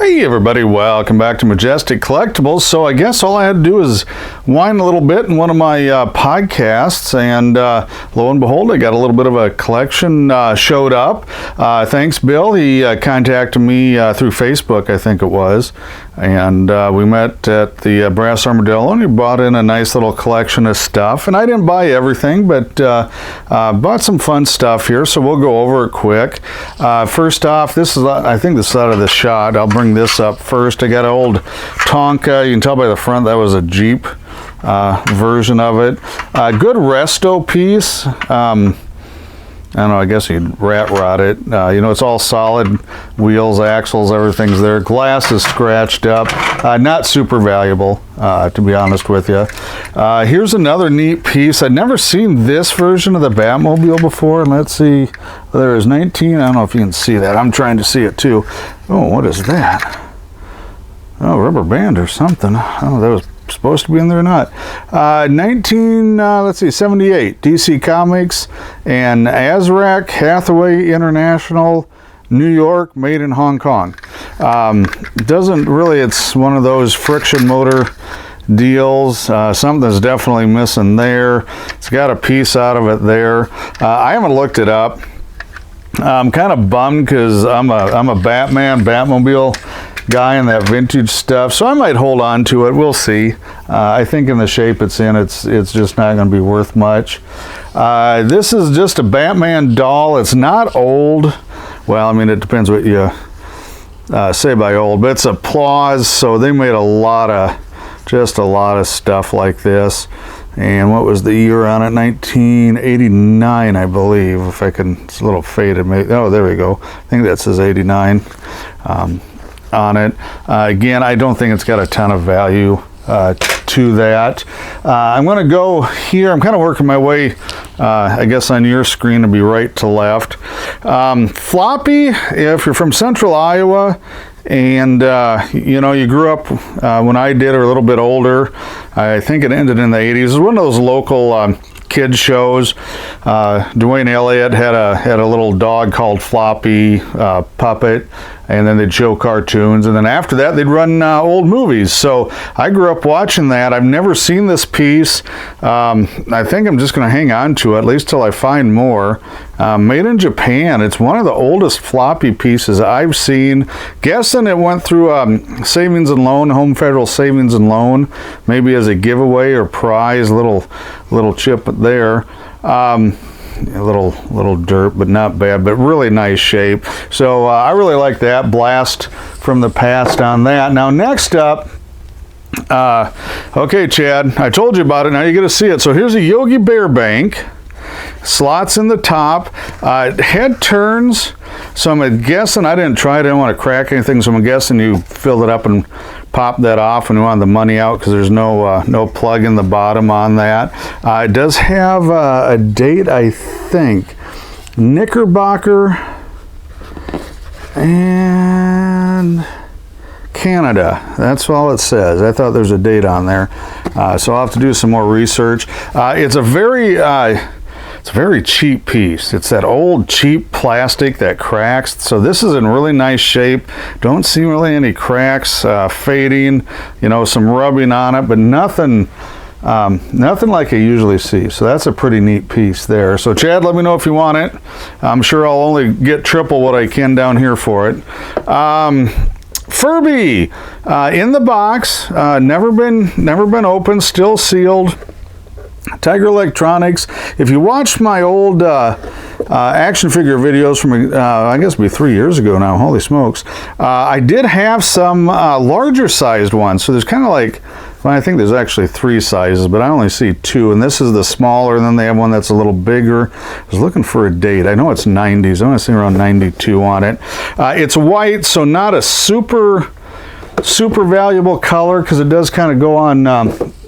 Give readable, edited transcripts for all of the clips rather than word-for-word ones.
Hey everybody, welcome back to Majestic Collectibles. So I guess all I had to do is whine a little bit in one of my podcasts, and lo and behold, I got a little bit of a collection showed up. Thanks, Bill. He contacted me through Facebook, I think it was, and we met at the Brass Armadillo, and he brought in a nice little collection of stuff. And I didn't buy everything, but bought some fun stuff here, so we'll go over it quick. First off, this is, I think this is out of the shot. I'll bring this up first. I got an old Tonka. You can tell by the front that was a Jeep version of it. Good resto piece. I don't know, I guess you'd rat rot it. You know, it's all solid wheels, axles, everything's there. Glass is scratched up. Not super valuable, to be honest with you. Here's another neat piece. I'd never seen this version of the Batmobile before. And let's see, there is 19. I don't know if you can see that. I'm trying to see it too. Oh, what is that? Oh, rubber band or something. Oh, that was supposed to be in there or not. 78 DC Comics and Azrac Hathaway International, New York, made in Hong Kong. Doesn't really, it's one of those friction motor deals. Something's definitely missing there. It's got a piece out of it there. I haven't looked it up. I'm kind of bummed because I'm a Batmobile guy in that vintage stuff, so I might hold on to it. We'll see. I think in the shape it's in, it's just not going to be worth much. This is just a Batman doll. It's not old. Well, I mean, it depends what you say by old, but it's applause. So they made a lot of stuff like this. And what was the year on it? 1989, I believe. If I can, it's a little faded. Maybe, oh, there we go. I think that says 89 on it. Again, I don't think it's got a ton of value to that. I'm going to go here. I'm kind of working my way, I guess on your screen to be right to left. Floppy, if you're from central Iowa, and you know, you grew up when I did, or a little bit older, I think it ended in the 80s. It was one of those local kids shows. Dwayne Elliott had a little dog called Floppy, puppet, and then they'd show cartoons, and then after that they'd run old movies. So I grew up watching that. I've never seen this piece. I think I'm just going to hang on to it, at least till I find more. Made in Japan. It's one of the oldest floppy pieces I've seen. Guessing it went through savings and loan, Home Federal Savings and Loan, maybe as a giveaway or prize. Little chip there. A little dirt, but not bad, but really nice shape. So I really like that. Blast from the past on that. Now next up, okay, Chad, I told you about it. Now you get to see it. So here's a Yogi Bear bank. Slots in the top. Head turns. So I'm guessing, I didn't try it. I didn't want to crack anything. So I'm guessing you filled it up and pop that off when you want the money out, because there's no plug in the bottom on that. It does have a date, I think. Knickerbocker and Canada. That's all it says. I thought there's a date on there. So I'll have to do some more research. It's a very cheap piece. It's that old cheap plastic that cracks. So this is in really nice shape. Don't see really any cracks, fading, you know, some rubbing on it, but nothing like I usually see. So that's a pretty neat piece there. So Chad, let me know if you want it. I'm sure I'll only get triple what I can down here for it. Furby in the box, never been opened, still sealed. Tiger Electronics. If you watched my old action figure videos from, I guess it'd be 3 years ago now, holy smokes, I did have some larger sized ones. So there's kind of like, well, I think there's actually 3 sizes, but I only see 2, and this is the smaller, and then they have one that's a little bigger. I was looking for a date. I know it's 90s. I want to say around 92 on it. It's white, so not a super valuable color, because it does kind of go on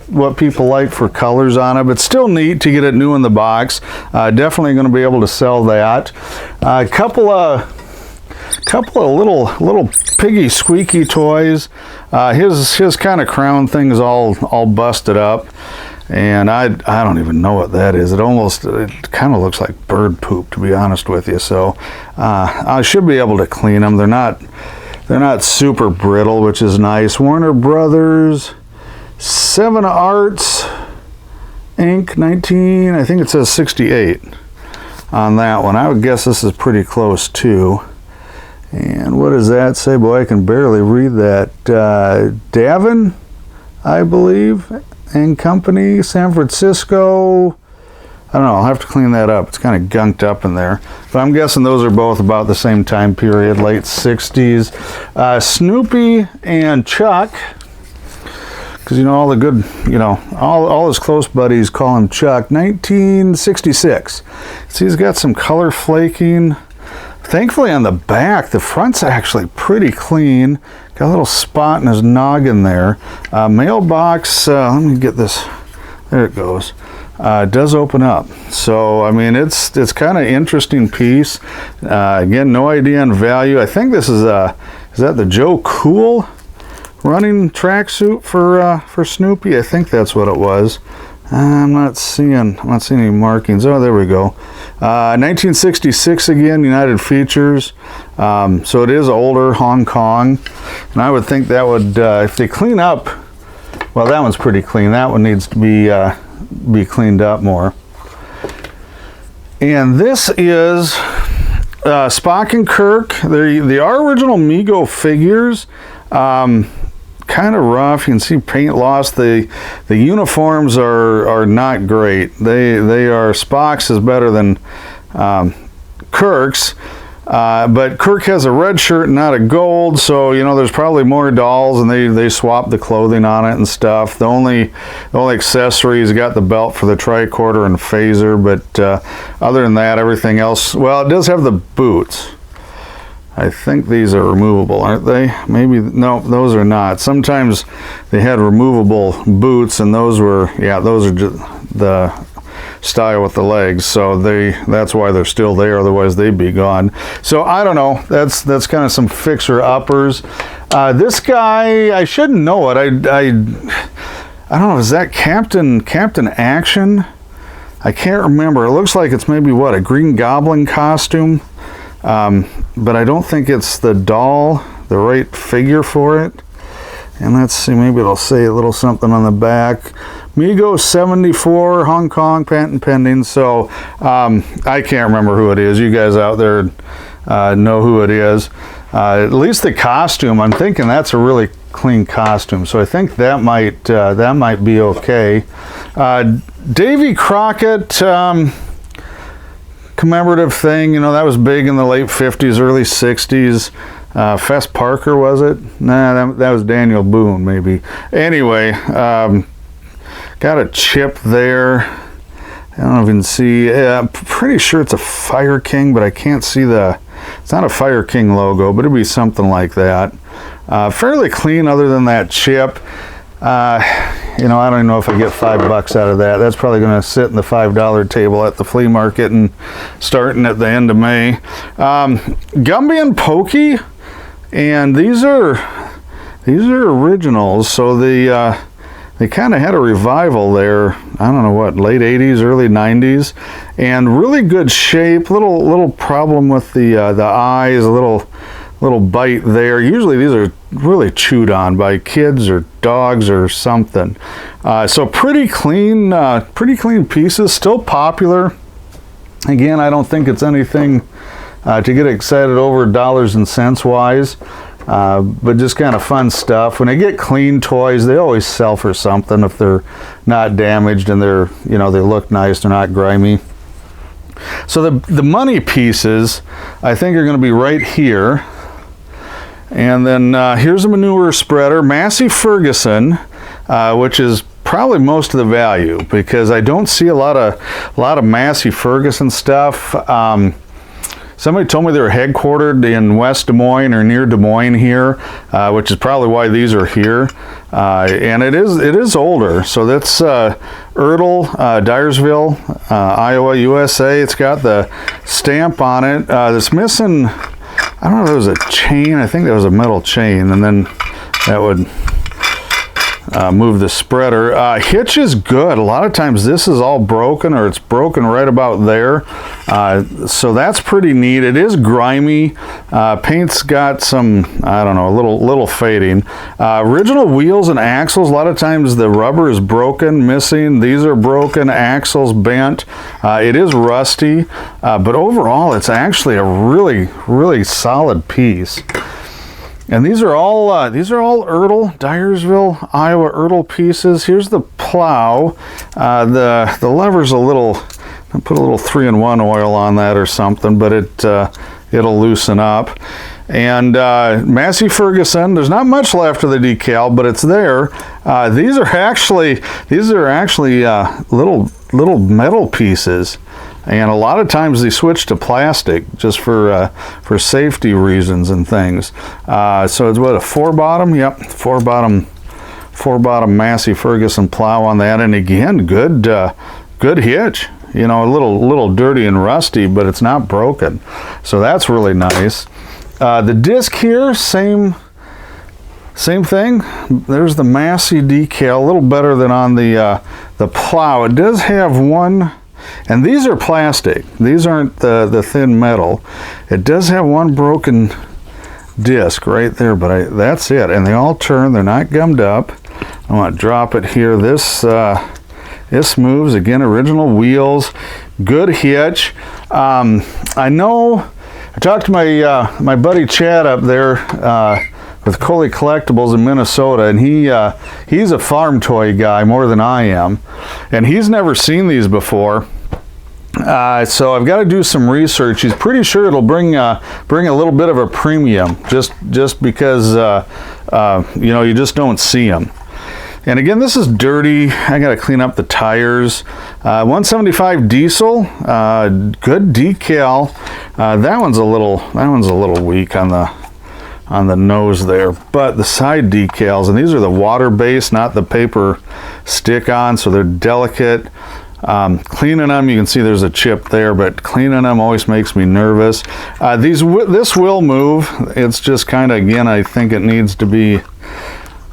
what people like for colors on it, but still neat to get it new in the box. Definitely going to be able to sell that. A couple of little piggy squeaky toys. His kind of crown thing is all busted up, and I don't even know what that is. It kind of looks like bird poop, to be honest with you. So I should be able to clean them. They're not They're not super brittle, which is nice. Warner Brothers, 7 Arts, Inc. 19, I think it says 68 on that one. I would guess this is pretty close too. And what does that say? Boy, I can barely read that. Davin, I believe, and Company, San Francisco. I don't know, I'll have to clean that up. It's kind of gunked up in there. But I'm guessing those are both about the same time period, late 60s. Snoopy and Chuck, because you know all the good, you know, all his close buddies call him Chuck. 1966. See, he's got some color flaking. Thankfully on the back, the front's actually pretty clean. Got a little spot in his noggin there. Mailbox, let me get this, there it goes. Does open up. So, I mean, it's kind of interesting piece. Again, no idea on value. I think this is that the Joe Cool running tracksuit for Snoopy? I think that's what it was. I'm not seeing any markings. Oh, there we go. 1966 again, United Features. So it is older, Hong Kong. And I would think that would, if they clean up, well, that one's pretty clean. That one needs to be cleaned up more. And this is Spock and Kirk. They are original Mego figures. Kind of rough. You can see paint loss. The uniforms are not great. They are, Spock's is better than Kirk's, but Kirk has a red shirt and not a gold, so you know there's probably more dolls, and they swapped the clothing on it and stuff. The only accessories, got the belt for the tricorder and phaser, but other than that, everything else. Well, it does have the boots. I think these are removable, aren't they? Maybe, no, those are not. Sometimes they had removable boots, and those were, yeah, those are just the style with the legs, so that's why they're still there, otherwise they'd be gone. So I don't know, that's kind of some fixer-uppers. This guy, I shouldn't know it. I don't know, is that Captain Action? I can't remember. It looks like it's maybe, what, a Green Goblin costume? But I don't think it's the doll, the right figure for it. And let's see, maybe it'll say a little something on the back. Mego 74, Hong Kong, patent pending. So I can't remember who it is. You guys out there know who it is. At least the costume, I'm thinking that's a really clean costume. So I think that might be okay. Davy Crockett, commemorative thing, you know, that was big in the late 50s, early 60s. Fess Parker, was it? Nah, that was Daniel Boone, maybe. Anyway, got a chip there. I don't know if you can see. I'm pretty sure it's a Fire King, but I can't see it's not a Fire King logo, but it'd be something like that. Fairly clean other than that chip. You know, I don't even know if I get $5 out of that. That's probably going to sit in the $5 table at the flea market and starting at the end of May. Gumby and Pokey, and these are originals. So they kind of had a revival there. I don't know what, late 80s, early 90s, and really good shape. Little problem with the eyes, a little bite there. Usually these are really chewed on by kids or dogs or something. So pretty clean pieces, still popular. Again, I don't think it's anything to get excited over dollars and cents wise, but just kind of fun stuff. When they get clean toys, they always sell for something if they're not damaged and they're, you know, they look nice, they're not grimy. So the money pieces, I think, are going to be right here. And then here's a manure spreader, Massey-Ferguson, which is probably most of the value because I don't see a lot of Massey-Ferguson stuff. Somebody told me they were headquartered in West Des Moines or near Des Moines here, which is probably why these are here. And it is older. So that's ERTL, Dyersville, Iowa, USA. It's got the stamp on it. It's missing, I don't know if it was a chain. I think that was a metal chain, and then that would, move the spreader. Hitch is good. A lot of times this is all broken, or it's broken right about there. So that's pretty neat. It is grimy. Paint's got some, I don't know, a little fading. Original wheels and axles, a lot of times the rubber is broken, missing. These are broken, axles bent. It is rusty, but overall it's actually a really solid piece. And these are all ERTL, Dyersville, Iowa ERTL pieces. Here's the plow. The lever's a little, I'll put a little 3-in-1 oil on that or something, but it'll loosen up. And Massey-Ferguson, there's not much left of the decal, but it's there. These are actually little metal pieces. And a lot of times they switch to plastic just for safety reasons and things. So it's what, a 4-bottom? Yep, 4-bottom Massey-Ferguson plow on that. And again, good hitch. You know, a little dirty and rusty, but it's not broken. So that's really nice. The disc here, same thing. There's the Massey decal, a little better than on the plow. It does have one. And these are plastic. These aren't the thin metal. It does have one broken disc right there, but that's it. And they all turn. They're not gummed up. I want to drop it here. This moves. Again, original wheels. Good hitch. I know. I talked to my buddy Chad up there with Collectibles in Minnesota, and he's a farm toy guy more than I am, and he's never seen these before. So I've got to do some research. He's pretty sure it'll bring a little bit of a premium, just because you know, you just don't see them. And again, this is dirty. I got to clean up the tires. 175 diesel, good decal. That one's a little weak on the nose there, but the side decals, and these are the water base, not the paper stick-on, so they're delicate. Cleaning them, you can see there's a chip there, but cleaning them always makes me nervous. This will move. It's just kind of, again, I think it needs to be,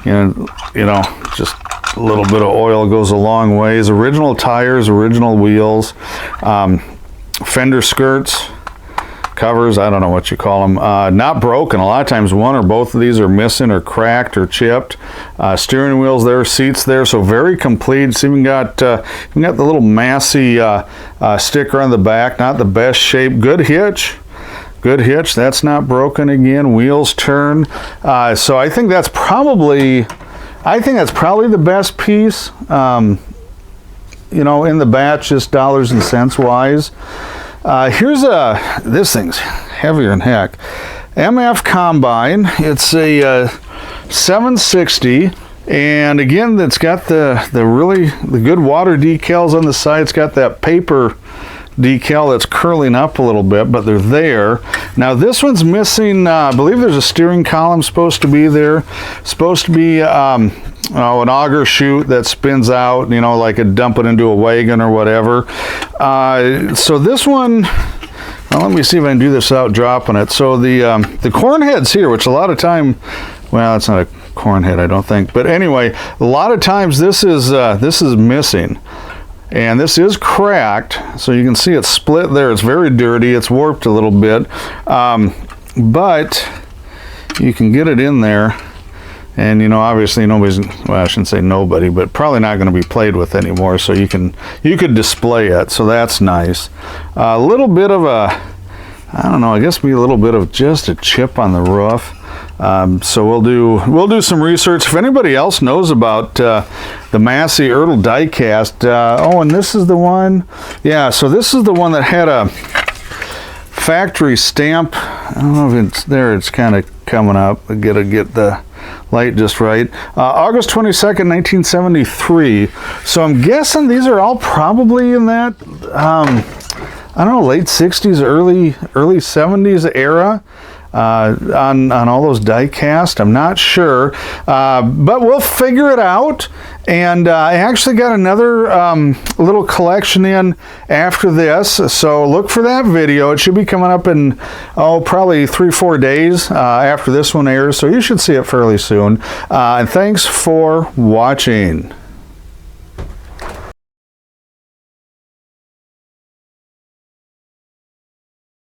you know, just a little bit of oil goes a long ways. Original tires, original wheels, fender skirts, covers, I don't know what you call them, not broken. A lot of times one or both of these are missing or cracked or chipped. Steering wheels there, seats there, so very complete. It's even got the little Massey sticker on the back, not the best shape. Good hitch. That's not broken again. Wheels turn. So I think that's probably the best piece, you know, in the batch, just dollars and cents wise. Here's this thing's heavier than heck. MF Combine. It's a 760, and again, it's got the good water decals on the side. It's got that paper decal that's curling up a little bit, but they're there. Now this one's missing. I believe there's a steering column supposed to be there. Supposed to be an auger chute that spins out, you know, like a dump it into a wagon or whatever. So this one, well, let me see if I can do this without dropping it. So the corn head's here, which a lot of time, well, it's not a corn head, I don't think, but anyway, a lot of times this is missing. And this is cracked, so you can see it's split there. It's very dirty. It's warped a little bit, but you can get it in there. And, you know, obviously nobody's, well, I shouldn't say nobody, but probably not going to be played with anymore. So you could display it. So that's nice. A little bit of a, I don't know, I guess maybe a little bit of just a chip on the roof. So we'll do some research. If anybody else knows about the Massey ERTL diecast, oh, and this is the one, yeah. So this is the one that had a factory stamp. I don't know if it's there. It's kind of coming up. I gotta get the light just right. August 22nd, 1973. So I'm guessing these are all probably in that I don't know, late 60s, early 70s era. on all those die cast. I'm not sure, but we'll figure it out. And I actually got another little collection in after this, so look for that video. It should be coming up in, probably 3-4 days after this one airs, so you should see it fairly soon. And thanks for watching.